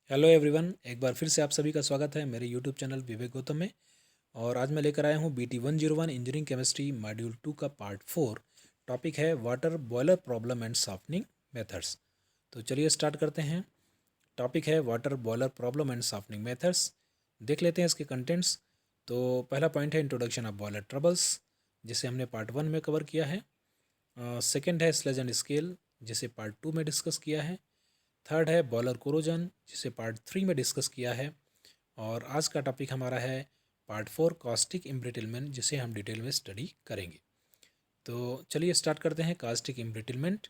Hello everyone, एक बार फिर से आप सभी का स्वागत है मेरे यूट्यूब चैनल विवेक गौतम में। और आज मैं लेकर आया हूँ BT 101 इंजीनियरिंग केमिस्ट्री मॉड्यूल 2 का पार्ट 4। टॉपिक है water boiler problem and softening methods. तो चलिए स्टार्ट करते हैं। टॉपिक है water boiler problem and softening methods. देख लेते हैं इसके कंटेंट्स। तो पहला पॉइंट है इंट्रोडक्शन ऑफ बॉयलर ट्रबल्स, जिसे हमने पार्ट 1 में कवर किया है। सेकेंड है स्लेज एंड स्केल, जिसे पार्ट 2 में डिस्कस किया है। थर्ड है बॉयलर कोरोजन, जिसे पार्ट 3 में डिस्कस किया है। और आज का टॉपिक हमारा है पार्ट 4 कास्टिक इम्ब्रिटलमेंट, जिसे हम डिटेल में स्टडी करेंगे। तो चलिए स्टार्ट करते हैं कास्टिक इम्ब्रिटलमेंट।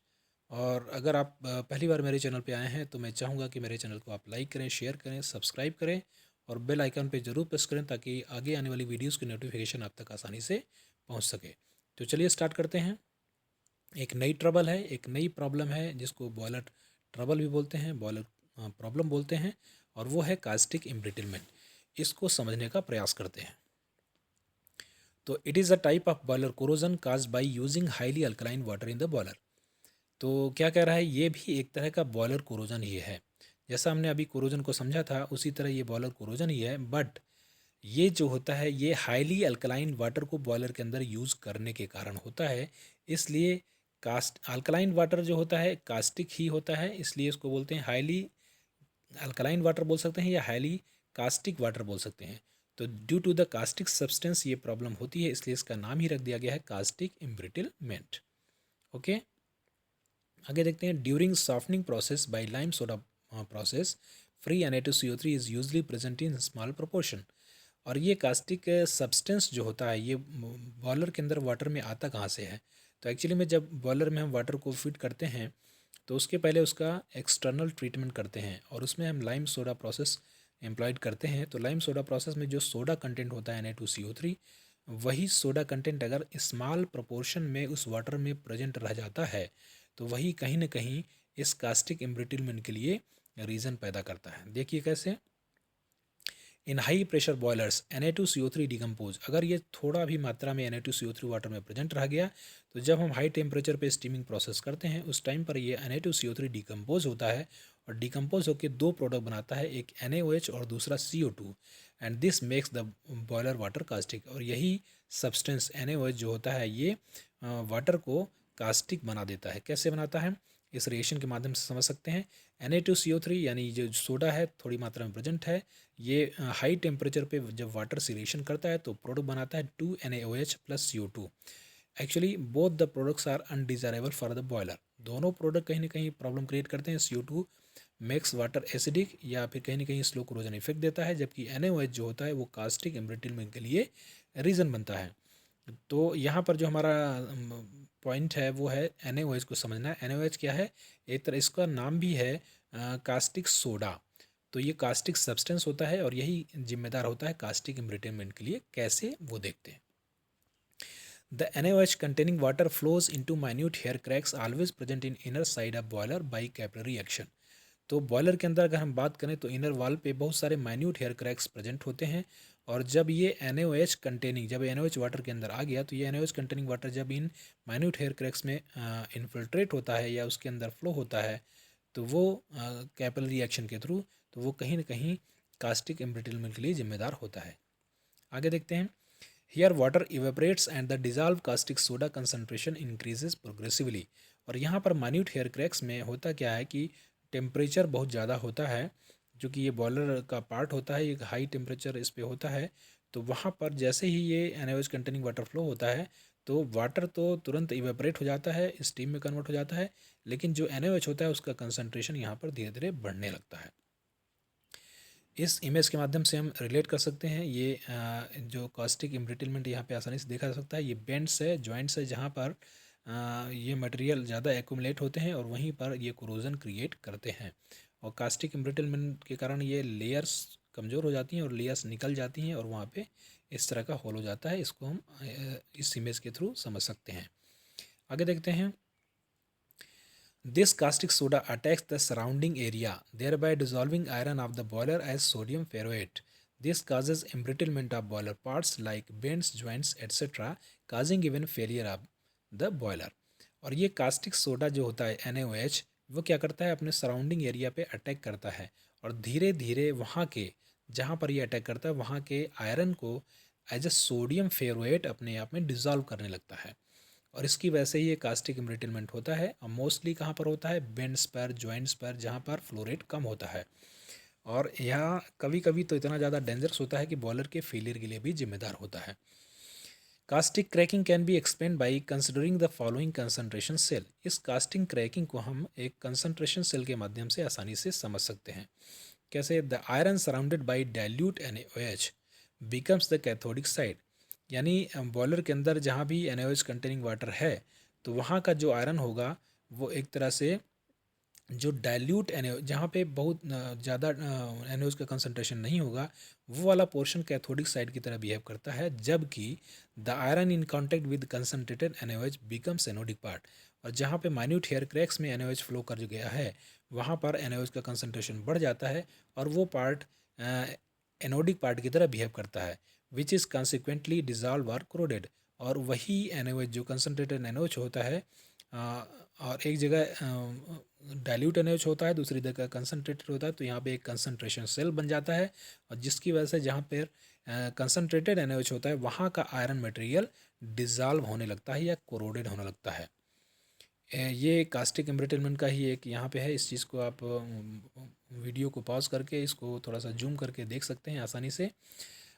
और अगर आप पहली बार मेरे चैनल पे आए हैं तो मैं चाहूँगा कि मेरे चैनल को आप लाइक करें, शेयर करें, सब्सक्राइब करें और बेल आइकन पे ज़रूर प्रेस करें ताकि आगे आने वाली वीडियोज़ की नोटिफिकेशन आप तक आसानी से पहुँच सके। तो चलिए स्टार्ट करते हैं। एक नई ट्रबल है, एक नई प्रॉब्लम है, जिसको बॉयलर ट्रबल भी बोलते हैं, बॉयलर प्रॉब्लम बोलते हैं, और वो है कास्टिक इम्ब्रिटलमेंट। इसको समझने का प्रयास करते हैं। तो it is a type of boiler corrosion cause by using highly alkaline water in the boiler. तो क्या कह रहा है, ये भी एक तरह का बॉयलर कोरोजन ही है। जैसा हमने अभी कोरोजन को समझा था उसी तरह ये बॉयलर कोरोजन ही है, बट ये जो होता है ये हाईली अल्कलाइन वाटर को बॉयलर के अंदर यूज़ करने के कारण होता है। इसलिए कास्ट अल्कलाइन वाटर जो होता है कास्टिक ही होता है, इसलिए इसको बोलते हैं हाईली अल्कलाइन वाटर बोल सकते हैं या हाईली कास्टिक वाटर बोल सकते हैं। तो due to the caustic substance ये प्रॉब्लम होती है, इसलिए इसका नाम ही रख दिया गया है कास्टिक इम्ब्रिटलमेंट। ओके, आगे देखते हैं। During softening process by lime soda process, free Na2CO3 is usually present in small proportion. और ये कास्टिक सब्सटेंस जो होता है ये बॉयलर के अंदर वाटर में आता कहाँ से है? तो एक्चुअली में जब बॉयलर में हम वाटर को फिट करते हैं तो उसके पहले उसका एक्सटर्नल ट्रीटमेंट करते हैं और उसमें हम लाइम सोडा प्रोसेस एम्प्लॉयड करते हैं। तो लाइम सोडा प्रोसेस में जो सोडा कंटेंट होता है Na2CO3, वही सोडा कंटेंट अगर स्मॉल प्रोपोर्शन में उस वाटर में प्रेजेंट रह जाता है तो वही कहीं ना कहीं इस कास्टिक इम्ब्रिटलमेंट के लिए रीज़न पैदा करता है। देखिए कैसे। इन high pressure boilers Na2CO3 decompose, अगर ये थोड़ा भी मात्रा में Na2CO3 वाटर में प्रेजेंट रह गया तो जब हम हाई टेम्परेचर पे स्टीमिंग प्रोसेस करते हैं उस टाइम पर ये Na2CO3 डिकम्पोज होता है और डिकम्पोज होकर दो प्रोडक्ट बनाता है, एक NaOH और दूसरा CO2, and this makes the boiler water caustic. और यही सब्सटेंस NaOH जो होता है ये वाटर को कास्टिक बना देता है। कैसे बनाता है, इस रिएक्शन के माध्यम से समझ सकते हैं। Na2CO3 यानी जो सोडा है थोड़ी मात्रा में प्रेजेंट है, ये हाई टेम्परेचर पे जब वाटर से रिएक्शन करता है तो प्रोडक्ट बनाता है 2NaOH plus CO2। Actually both the products are undesirable for the boiler. दोनों प्रोडक्ट कहीं ना कहीं प्रॉब्लम क्रिएट करते हैं। CO2 मेक्स वाटर एसिडिक या फिर कहीं ना कहीं स्लो कोरोजन इफेक्ट देता है, जबकि NaOH जो होता है वो कास्टिक एम्ब्रिटलमेंट के लिए रीज़न बनता है। तो यहाँ पर जो हमारा पॉइंट है वो है NaOH को समझना है। NaOH क्या है, एक तरह इसका नाम भी है कास्टिक सोडा। तो ये कास्टिक सब्सटेंस होता है और यही जिम्मेदार होता है कास्टिक इम्ब्रिटलमेंट के लिए। कैसे, वो देखते हैं। The NaOH containing water flows into minute hair cracks always present in inner side of boiler by capillary action। तो बॉयलर के अंदर अगर हम बात करें तो इनर वॉल पे बहुत सारे माइन्यूट हेयर क्रैक्स प्रेजेंट होते हैं। और जब ये NaOH कंटेनिंग, जब NaOH वाटर के अंदर आ गया तो ये NaOH कंटेनिंग वाटर जब इन माइन्यूट हेयर क्रैक्स में इन्फिल्ट्रेट होता है या उसके अंदर फ्लो होता है तो वो कैपिलरी एक्शन के थ्रू, तो वो कहीं ना कहीं कास्टिक एम्ब्रिटलमेंट के लिए जिम्मेदार होता है। आगे देखते हैं। Here water evaporates and the dissolve caustic soda concentration increases progressively. और यहाँ पर माइन्यूट हेयर क्रैक्स में होता क्या है कि टेम्परेचर बहुत ज़्यादा होता है, जो कि ये बॉयलर का पार्ट होता है, एक हाई टेम्परेचर इस पे होता है। तो वहाँ पर जैसे ही ये NaOH कंटेनिंग वाटर फ्लो होता है तो वाटर तो तुरंत इवेपरेट हो जाता है, स्टीम में कन्वर्ट हो जाता है, लेकिन जो NaOH होता है उसका कंसनट्रेशन यहाँ पर धीरे धीरे बढ़ने लगता है। इस इमेज के माध्यम से हम रिलेट कर सकते हैं। ये जो कास्टिक इम्ब्रिटलमेंट यहाँ पे आसानी से देखा जा सकता है। ये बेंड्स है, जॉइंट्स है, जहाँ पर ये मटेरियल ज़्यादा एक्यूमुलेट होते हैं और वहीं पर ये कोरोजन क्रिएट करते हैं। और कास्टिक इम्ब्रिटलमेंट के कारण ये लेयर्स कमज़ोर हो जाती हैं और लेयर्स निकल जाती हैं और वहाँ पे इस तरह का होल हो जाता है। इसको हम इस इमेज के थ्रू समझ सकते हैं। आगे देखते हैं। This caustic soda attacks the surrounding area, thereby dissolving iron of the boiler as sodium ferroate. This causes embrittlement of boiler parts like bends, joints, etc., causing even failure of the boiler. और ये caustic soda जो होता है NaOH वो क्या करता है, अपने सराउंडिंग एरिया पे अटैक करता है और धीरे धीरे वहाँ के, जहाँ पर ये अटैक करता है वहाँ के आयरन को एज ए सोडियम फेरोएट अपने आप में डिज़ोल्व करने लगता है। और इसकी वजह से ही ये कास्टिक इम्ब्रिटलमेंट होता है। और मोस्टली कहाँ पर होता है, बेंड्स पर, जॉइंट्स पर, जहाँ पर फ्लोरेट कम होता है। और यहाँ कभी कभी तो इतना ज़्यादा डेंजरस होता है कि बॉयलर के फेलियर के लिए भी जिम्मेदार होता है। Caustic cracking can be explain by considering the following concentration cell. इस कास्टिंग क्रैकिंग को हम एक कंसंट्रेशन सेल के माध्यम से आसानी से समझ सकते हैं। कैसे, the iron surrounded by dilute NaOH becomes the cathodic side. यानी बॉयलर के अंदर जहाँ भी NaOH कंटेनिंग वाटर है तो वहाँ का जो आयरन होगा वो एक तरह से जो डाइल्यूट NaOH, जहाँ पे बहुत ज़्यादा NaOH का कंसंट्रेशन नहीं होगा, वो वाला पोर्शन कैथोडिक साइड की तरह बिहेव करता है, जबकि the iron in contact with concentrated NaOH becomes anodic part. और जहाँ पे माइन्यूट हेयर क्रैक्स में NaOH फ्लो कर गया है वहाँ पर NaOH का कंसंट्रेशन बढ़ जाता है और वो पार्ट एनोडिक पार्ट की तरह बिहेव करता है, विच इज़ कॉन्सिक्वेंटली डिजॉल्व और क्रोडेड। और वही NaOH जो कंसनट्रेटेड NaOH होता है और एक जगह डाइल्यूट NaOH होता है, दूसरी जगह कंसनट्रेटेड होता है, तो यहाँ पे एक कंसनट्रेशन सेल बन जाता है और जिसकी वजह से जहाँ पर कंसनट्रेटेड NaOH होता है वहाँ का आयरन मटेरियल डिज़ोल्व होने लगता है या कोरोडेड होने लगता है। ये कास्टिक एम्ब्रिटलमेंट का ही एक यहाँ पे है। इस चीज़ को आप वीडियो को पॉज करके इसको थोड़ा सा जूम करके देख सकते हैं आसानी से।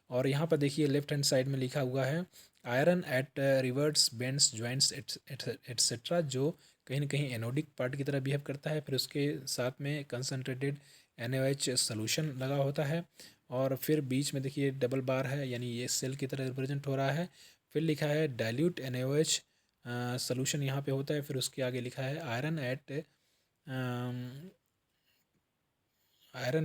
और यहाँ पर देखिए लेफ्ट हैंड साइड में लिखा हुआ है iron at rivets bends joints etcetera, जो कहीं ना कहीं एनोडिक पार्ट की तरह बिहेव करता है। फिर उसके साथ में कंसनट्रेटेड NaOH सोल्यूशन लगा होता है और फिर बीच में देखिए डबल बार है, यानी ये सेल की तरह रिप्रेजेंट हो रहा है। फिर लिखा है डाइल्यूट NaOH सोल्यूशन यहाँ पे होता है। फिर उसके आगे लिखा है आयरन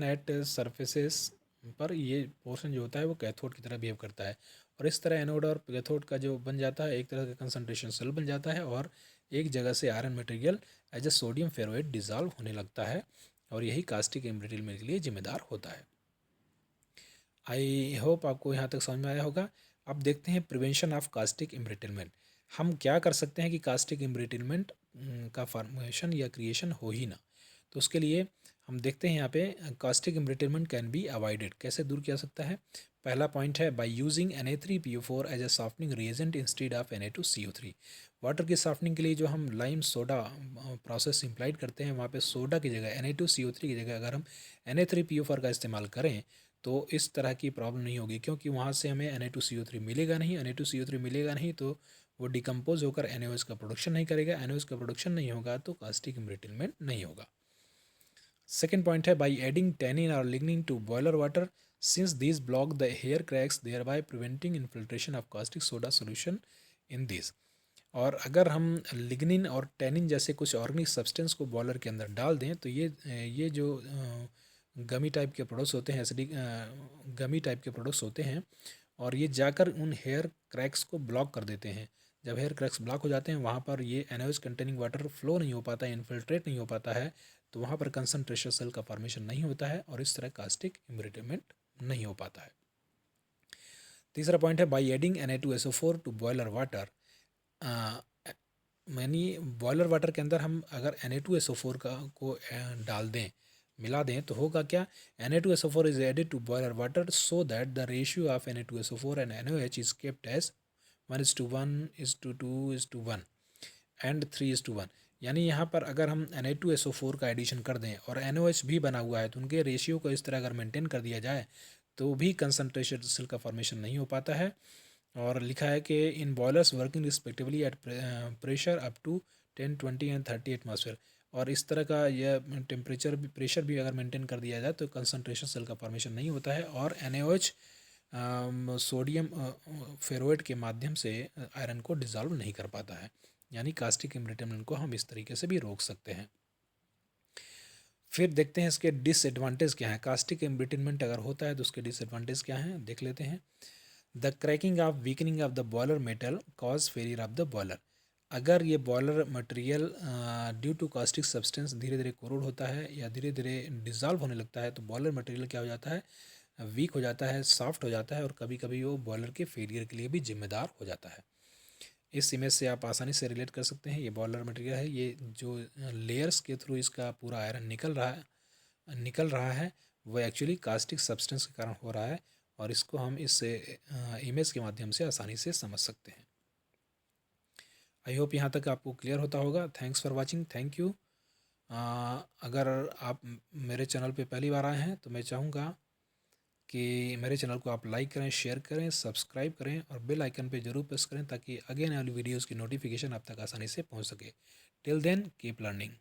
एट सरफेसेस पर, ये पोर्शन जो होता है वो कैथोड की तरह बिहेव करता है। और इस तरह एनोड और कैथोड का जो बन जाता है एक तरह का कंसंट्रेशन सेल बन जाता है और एक जगह से iron material as a sodium ferroate dissolve होने लगता है और यही कास्टिक एम्ब्रिटलमेंट के लिए जिम्मेदार होता है। आई होप आपको यहाँ तक समझ में आया होगा। अब देखते हैं प्रिवेंशन ऑफ कास्टिक एम्ब्रिटलमेंट। हम क्या कर सकते हैं कि कास्टिक एम्ब्रिटलमेंट का फॉर्मेशन या क्रिएशन हो ही ना। तो उसके लिए हम देखते हैं यहाँ पे caustic embrittlement can be avoided, कैसे दूर किया जा सकता है। पहला पॉइंट है by using Na3PO4 as a softening reagent instead of Na2CO3। Water की सॉफ्टनिंग के लिए जो हम लाइम सोडा प्रोसेस इम्प्लाइड करते हैं वहाँ पे सोडा की जगह Na2CO3 की जगह अगर हम Na3PO4 का इस्तेमाल करें तो इस तरह की प्रॉब्लम नहीं होगी, क्योंकि वहाँ से हमें Na2CO3 मिलेगा नहीं। Na2CO3 मिलेगा नहीं तो वो डिकम्पोज होकर NaOH का प्रोडक्शन नहीं करेगा। NaOH का प्रोडक्शन नहीं होगा तो कास्टिक एम्ब्रिटलमेंट नहीं होगा। सेकेंड पॉइंट है बाई एडिंग टेनिन और lignin to boiler water since these block the hair cracks thereby preventing infiltration of caustic soda solution in this. और अगर हम लिग्निन और टेनिन जैसे कुछ ऑर्गेनिक सब्सटेंस को बॉयलर के अंदर डाल दें तो ये जो गमी टाइप के प्रोडक्ट्स होते हैं, एसिडिक गमी टाइप के प्रोडक्ट्स होते हैं और ये जाकर उन हेयर क्रैक्स को ब्लॉक कर देते हैं। जब हेयर क्रैक्स ब्लॉक हो जाते हैं वहाँ पर ये NaOH कंटेनिंग वाटर फ्लो नहीं हो पाता है, इन्फिल्ट्रेट नहीं हो पाता है, तो वहाँ पर कंसनट्रेशन सेल का फॉर्मेशन नहीं होता है और इस तरह कास्टिक एम्ब्रिटलमेंट नहीं हो पाता है। तीसरा पॉइंट है by adding Na2SO4 to boiler water. यानी बॉयलर वाटर के अंदर हम अगर Na2SO4 को डाल दें, मिला दें, तो होगा क्या, Na2SO4 is added to boiler water so that the ratio of Na2SO4 and NaOH is kept as 1:1:2:1 and 3:1। यानी यहाँ पर अगर हम Na2SO4 का एडिशन कर दें और NaOH भी बना हुआ है तो उनके रेशियो को इस तरह अगर मेंटेन कर दिया जाए तो भी कंसनट्रेशन सेल का फॉर्मेशन नहीं हो पाता है। और लिखा है कि in boilers working respectively at pressure up to 10, 20 and 30 atmosphere. और इस तरह का यह टेम्परेचर भी, प्रेशर भी अगर मेंटेन कर दिया जाए तो कंसनट्रेशन सेल का फॉर्मेशन नहीं होता है और NaOH सोडियम फेरोएट के माध्यम से आयरन को डिज़ोल्व नहीं कर पाता है। यानी कास्टिक एम्ब्रिटलमेंट को हम इस तरीके से भी रोक सकते हैं। फिर देखते हैं इसके डिसएडवांटेज क्या है। कास्टिक एम्ब्रिटलमेंट अगर होता है तो उसके डिसएडवांटेज क्या हैं, देख लेते हैं। The cracking of weakening of the boiler metal cause failure of the boiler. अगर ये boiler material due to caustic substance धीरे धीरे कोरोड होता है या धीरे धीरे डिज़ोल्व होने लगता है तो बॉयलर मटेरियल क्या हो जाता है, वीक हो जाता है, सॉफ्ट हो जाता है और कभी कभी वो बॉयलर के फेलियर के लिए भी जिम्मेदार हो जाता है। इस इमेज से आप आसानी से रिलेट कर सकते हैं। ये बॉयलर मटेरियल है, ये जो लेयर्स के थ्रू इसका पूरा आयरन निकल रहा है वो एक्चुअली कास्टिक सब्सटेंस के कारण हो रहा है, और इसको हम इस इमेज के माध्यम से आसानी से समझ सकते हैं। आई होप यहाँ तक आपको क्लियर होता होगा। Thanks for watching, thank you. अगर आप मेरे चैनल पे पहली बार आए हैं तो मैं चाहूँगा कि मेरे चैनल को आप लाइक करें, शेयर करें, सब्सक्राइब करें और बेल आइकन पे जरूर प्रेस करें ताकि आगे आने वाली वीडियोज़ की नोटिफिकेशन आप तक आसानी से पहुँच सके। Till then keep learning.